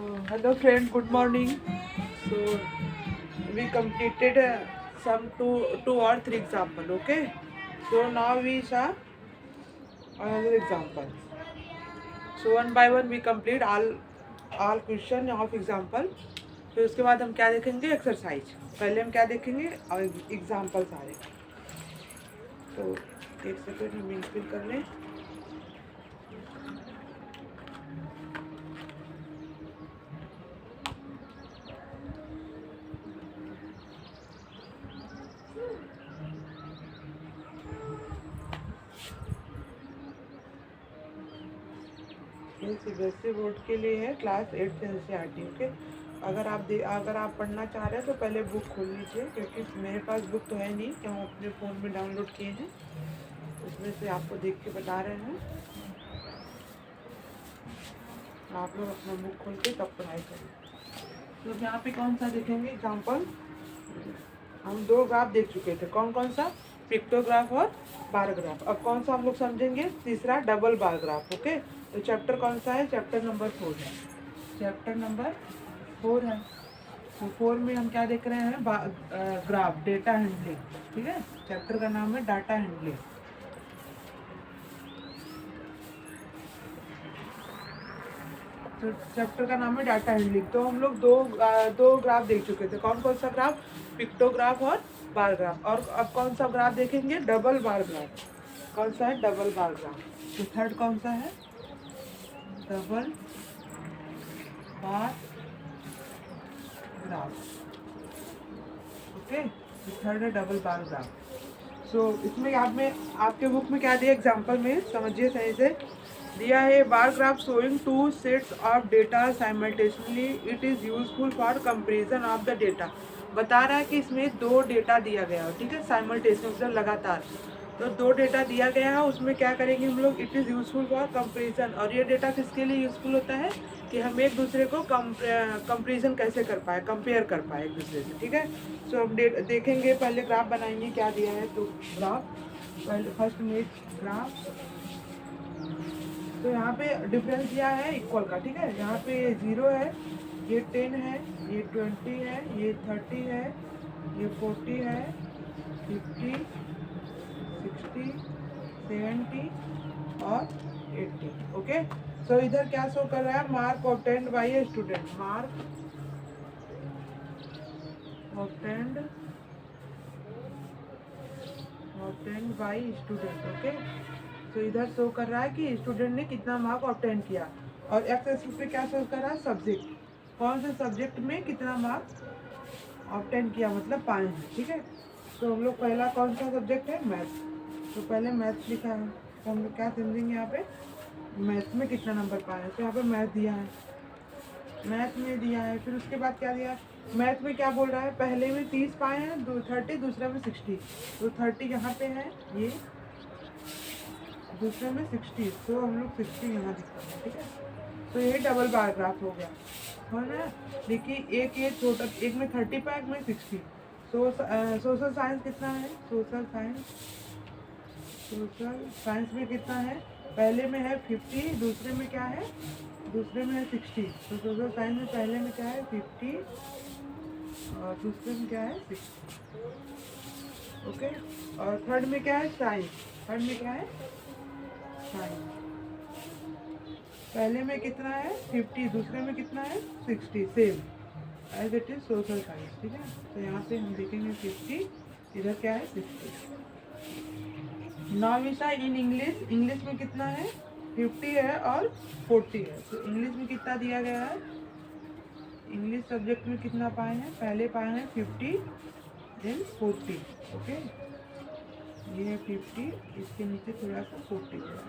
Hello friend, good morning. So we completed some two or three example. Okay. So now we saw another example. So one by one we complete all question of example. फिर उसके बाद हम क्या देखेंगे exercise. पहले हम क्या देखेंगे और एग्जाम्पल सारे. तो एक सेकेंड हम इनफिल कर लें. ये सीबीएसई बोर्ड के लिए है क्लास 8 से एनसीईआरटी. ओके. अगर आप पढ़ना चाह रहे हैं तो पहले बुक खोल लीजिए, क्योंकि मेरे पास बुक तो है नहीं कि हम अपने फ़ोन में डाउनलोड किए हैं. उसमें से आपको देख के बता रहे हैं. आप लोग अपना बुक खोल के तब पढ़ाई करें. तो यहाँ पे कौन सा देखेंगे एग्जाम्पल. हम दो ग्राफ देख चुके थे. कौन कौन सा, पिक्टोग्राफ और बार ग्राफ. अब कौन सा हम लोग समझेंगे, तीसरा डबल बार ग्राफ. ओके. तो चैप्टर कौन सा है, चैप्टर नंबर 4 है. चैप्टर नंबर 4 है. तो 4 में हम क्या देख रहे हैं, ग्राफ डेटा हैंडलिंग. ठीक है. चैप्टर का नाम है डाटा हैंडलिंग. तो चैप्टर का नाम है डाटा हैंडलिंग. तो हम लोग दो ग्राफ देख चुके थे. कौन कौन सा ग्राफ, पिक्टोग्राफ और बार ग्राफ. और अब कौन सा ग्राफ देखेंगे, डबल बार ग्राफ. कौन सा है, डबल बार ग्राफ. तो थर्ड कौन सा है, double bar graph. Okay. Third है डबल बार ग्राफ. सो इसमें आपके बुक में क्या दिया एग्जाम्पल में, समझिए सही से. दिया है bar graph showing two sets of data simultaneously, it is useful for comparison of the data. बता रहा है कि इसमें दो डेटा दिया गया है. ठीक है. साइमल्टेनियस मतलब लगातार. तो दो डेटा दिया गया है, उसमें क्या करेंगे हम लोग, it is useful for comparison. और ये डेटा किसके लिए यूजफुल होता है, कि हम एक दूसरे को कंपेरिजन कैसे कर पाए, कंपेयर कर पाए एक दूसरे से. ठीक है. सो हम देखेंगे, पहले ग्राफ बनाएंगे क्या दिया है. तो ग्राफ पहले फर्स्ट में ग्राफ. तो यहाँ पे डिफरेंस दिया है इक्वल का. ठीक है. यहाँ पे 0 है, ये 10 है, ये 20 है, ये 30 है, ये 40 है, 50, 60, 70 और 80. ओके. सो इधर क्या शो कर रहा है, mark obtained by a student. Mark obtained by student. Okay. तो इधर शो कर रहा है कि स्टूडेंट ने कितना मार्क ऑब्टेन किया. और एक्स एक्सिस पे क्या शो कर रहा है, सब्जेक्ट. कौन से सब्जेक्ट में कितना मार्क ऑब्टेन किया, मतलब पाए हैं. ठीक है. तो हम लोग पहला कौन सा सब्जेक्ट है, मैथ्स. तो पहले मैथ्स लिखा है. तो हम लोग क्या समझेंगे यहाँ पे, मैथ्स में कितना नंबर पाए हैं. तो यहाँ पे मैथ दिया है, मैथ में दिया है. फिर उसके बाद क्या दिया, मैथ में क्या बोल रहा है, पहले में 30 पाए हैं, 30, दूसरा में 60. तो 30 यहाँ पे है, ये दूसरे में 60. तो हम लोग 60 यहाँ दिखा है. ठीक है. तो ये डबल बार ग्राफ हो गया, है ना. देखिए एक ये छोटा, एक में 30 पाए, एक में 60. सोशल साइंस कितना है, सोशल साइंस में कितना है, पहले में है 50, दूसरे में क्या है, दूसरे में है 60. तो सोशल साइंस में पहले में क्या है 50 और दूसरे में क्या है 60. ओके. और थर्ड में क्या है, साइंस. थर्ड में क्या है, साइंस. पहले में कितना है 50, दूसरे में कितना है 60, same as it is social science. ठीक है. तो यहाँ पे हम देखेंगे 50, इधर क्या है 60. Now we see in English. English में कितना है, 50 है और 40 है. तो इंग्लिश में कितना दिया गया है, इंग्लिश सब्जेक्ट में कितना पाए हैं, पहले पाए हैं 50, देन 40. ओके. ये है 50, इसके नीचे थोड़ा सा 40 दिया है.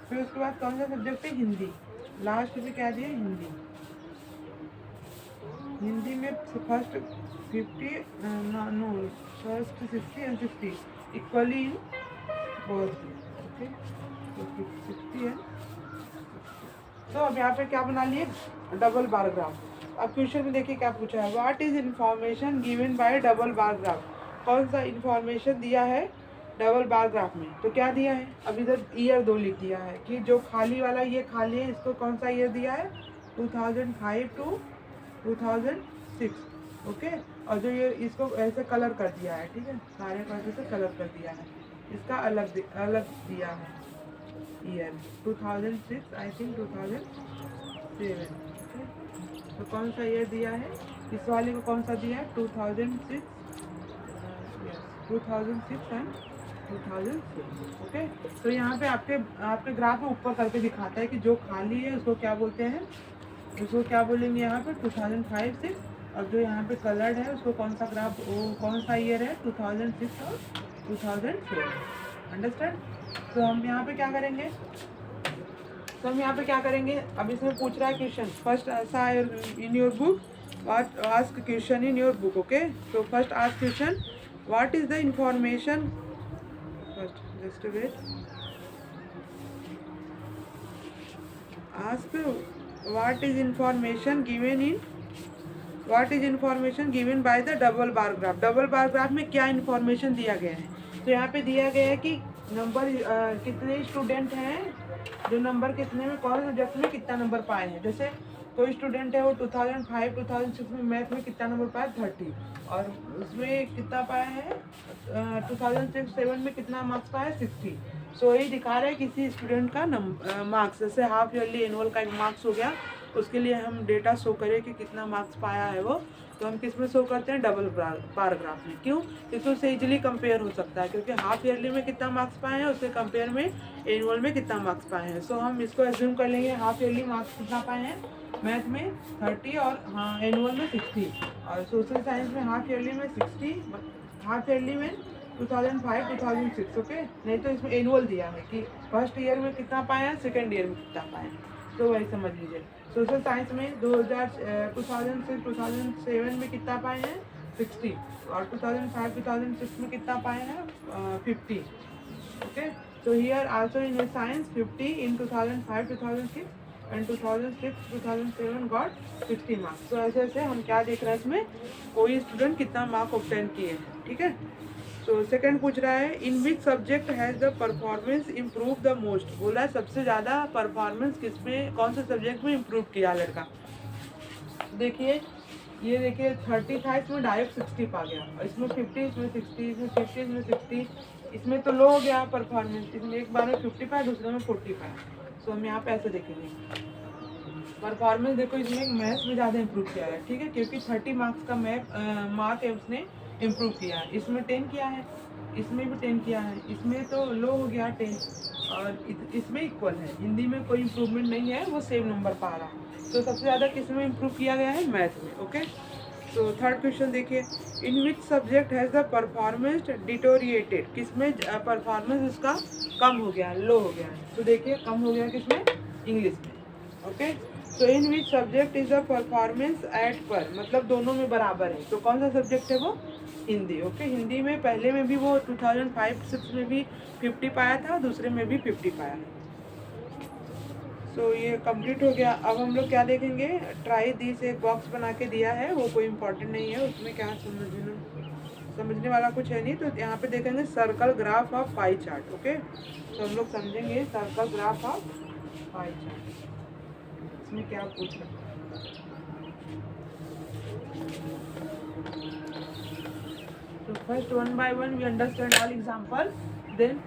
फिर उसके बाद कौन सा सब्जेक्ट है, हिंदी. लास्ट में क्या दिया, हिंदी. हिंदी में first 50, no first 60 and 60 equally in both. Okay. तो 60 है. तो अब यहाँ पे क्या बना लिए, डबल बार ग्राफ. अब क्वेश्चन में देखिए क्या पूछा है, what is information given bye double bar graph. कौन सा इंफॉर्मेशन दिया है डबल बार ग्राफ में. तो क्या दिया है, अब इधर ईयर 2 लिख दिया है कि जो खाली वाला ये खाली है, इसको कौन सा ईयर दिया है, 2005 to 2006, ओके। और जो ये इसको ऐसे कलर कर दिया है, ठीक है, सारे को से कलर कर दिया है, इसका अलग दिया है ईयर 2006, आई थिंक 2007, ओके। तो कौन सा ईयर दिया है, इस वाले को कौन सा दिया है, 2006, 2006 एंड 2006, ओके। तो यहाँ पे आपके ग्राफ में ऊपर करके दिखाता है कि जो खाली है उसको क्या बोलते हैं, उसको क्या बोलेंगे यहाँ पे 2005 से, और जो यहाँ पे कलर्ड है उसको कौन सा ग्राफ, वो कौन सा ईयर है, 2006 और 2007, अंडरस्टैंड। तो हम यहाँ पे क्या करेंगे, अब इसमें पूछ रहा है क्वेश्चन, फर्स्ट ऐसा in your book, ask question in your book, okay. तो first ask question, what is the information, first just wait, ask what is information given by the double bar graph. Double bar graph में क्या information दिया गया है, तो यहाँ पे दिया गया है कि नंबर कितने स्टूडेंट हैं, जो नंबर कितने में कौन सब्जेक्ट में कितना नंबर पाए हैं। जैसे कोई स्टूडेंट है वो 2005 2006 में मैथ में कितना नंबर पाया 30, और उसमें कितना पाया है 2006-7 में कितना मार्क्स पाया 60। सो यही दिखा रहा है किसी स्टूडेंट का मार्क्स, जैसे हाफ ईयरली एनुअल का एक मार्क्स हो गया, उसके लिए हम डेटा शो करें कि कितना मार्क्स पाया है वो, तो हम किस में शो करते हैं, डबल बार ग्राफ में। क्यों, क्योंकि उससे इजीली कंपेयर हो सकता है, क्योंकि हाफ ईयरली में कितना मार्क्स पाए हैं उससे कंपेयर में एनुअल में कितना मार्क्स पाए हैं। सो हम इसको एज्यूम कर लेंगे हाफ ईयरली मार्क्स कितना पाए हैं, मैथ में 30 और हाँ एनुअल में 60, और सोशल साइंस में हाफ ईयरली में 60, हाफ ईयरली में 2005-2006, ओके। नहीं तो इसमें एनुअल दिया है कि फर्स्ट ईयर में कितना पाए हैं, सेकेंड ईयर में कितना पाए हैं, तो वही समझ लीजिए। सोशल साइंस में 2007 में कितना पाए हैं 60, और 2005-2006 में कितना पाए हैं 50, okay. So here also in science 50 in 2005-2006 and 2006-2007 got 60 marks. तो ऐसे ऐसे हम क्या देख रहे हैं इसमें, कोई स्टूडेंट कितना मार्क ऑब्टेन किए हैं, ठीक है। सो सेकंड पूछ रहा है, in which subject has the performance improve the most. बोला है सबसे ज़्यादा परफॉर्मेंस किसमें, कौन से सब्जेक्ट में इम्प्रूव किया लड़का। देखिए ये देखिए 30 था, इसमें डायरेक्ट 60 पा गया, और इसमें 50, इसमें 60, इसमें 50, इसमें 60, इसमें तो लो हो गया परफॉर्मेंस, इसमें एक बार में 50 पाया, दूसरे में 40 पाया। सो हम यहाँ पे ऐसे देखेंगे परफॉर्मेंस, देखो इसमें मैथ्स में ज़्यादा इम्प्रूव किया है, ठीक है, क्योंकि 30 मार्क्स का मार्क है उसने इम्प्रूव किया है। इसमें 10 किया है, इसमें भी 10 किया है, इसमें तो लो हो गया 10, और इसमें इक्वल है। हिंदी में कोई इम्प्रूवमेंट नहीं है, वो सेम नंबर पा रहा है। तो सबसे ज़्यादा किस में इम्प्रूव किया गया है, मैथ में, ओके। तो थर्ड क्वेश्चन देखिए, in which subject has the performance deteriorated, किसमें परफॉर्मेंस उसका कम हो गया, लो हो गया है। तो देखिए कम हो गया किसमें, इंग्लिश में, ओके। तो in which subject is the performance at par, मतलब दोनों में बराबर है, तो कौन सा सब्जेक्ट है वो, हिंदी, ओके। हिंदी में पहले में भी वो 2005-06 में भी 50 पाया था, दूसरे में भी 50 पाया है। सो ये कंप्लीट हो गया। अब हम लोग क्या देखेंगे, ट्राई दिस, एक बॉक्स बना के दिया है, वो कोई इंपॉर्टेंट नहीं है, उसमें क्या समझने वाला कुछ है नहीं। तो यहाँ पे देखेंगे circle graph of pie chart, okay. तो हम लोग समझेंगे circle graph of pie chart, इसमें क्या पूछ रहा है। So first one by one we understand all example, then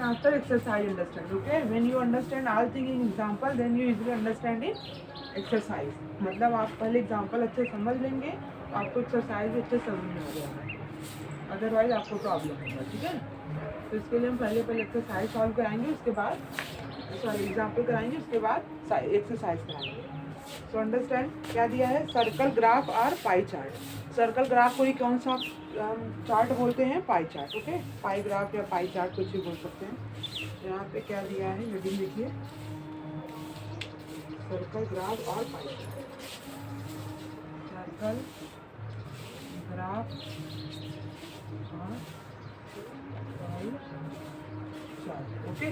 after exercise understand, okay. When you understand all thing in example, then you easily understand in exercise। मतलब आप पहले example अच्छे समझ लेंगे तो आपको एक्सरसाइज भी अच्छे समझ में आ जाएगा, अदरवाइज आपको प्रॉब्लम होगा, ठीक है। तो इसके लिए हम पहले एक्सरसाइज सॉल्व कराएंगे, उसके बाद एग्जाम्पल कराएंगे, उसके बाद एक्सरसाइज कराएंगे। सो अंडरस्टैंड क्या दिया है, सर्कल ग्राफ और पाई चार्ट। सर्कल ग्राफ को ही कौन सा चार्ट बोलते हैं, पाई चार्ट, ओके। पाई ग्राफ या पाई चार्ट कुछ भी बोल सकते हैं। यहाँ पे क्या दिया है, हेडिंग लिखिए, सर्कल ग्राफ और पाई चार्ट, सर्कल ग्राफ और पाई चार्ट, ओके।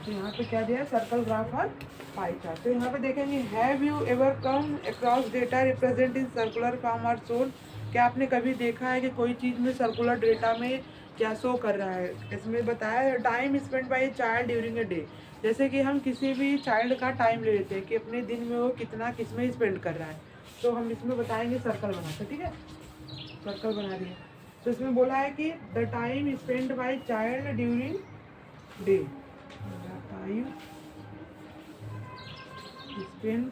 तो यहाँ पे क्या दिया है, सर्कल ग्राफ और पाई चार्ट। तो यहाँ पे देखेंगे, have you ever come across data represent in circular form और शोन। क्या आपने कभी देखा है कि कोई चीज़ में सर्कुलर डेटा में क्या शो कर रहा है। इसमें बताया है time spend by child during a day. जैसे कि हम किसी भी चाइल्ड का टाइम ले लेते हैं कि अपने दिन में वो कितना किस में स्पेंड कर रहा है, तो हम इसमें बताएंगे सर्कल बनाकर, ठीक है। सर्कल बना दिए। तो इसमें बोला है कि the time spend by child during day, time spend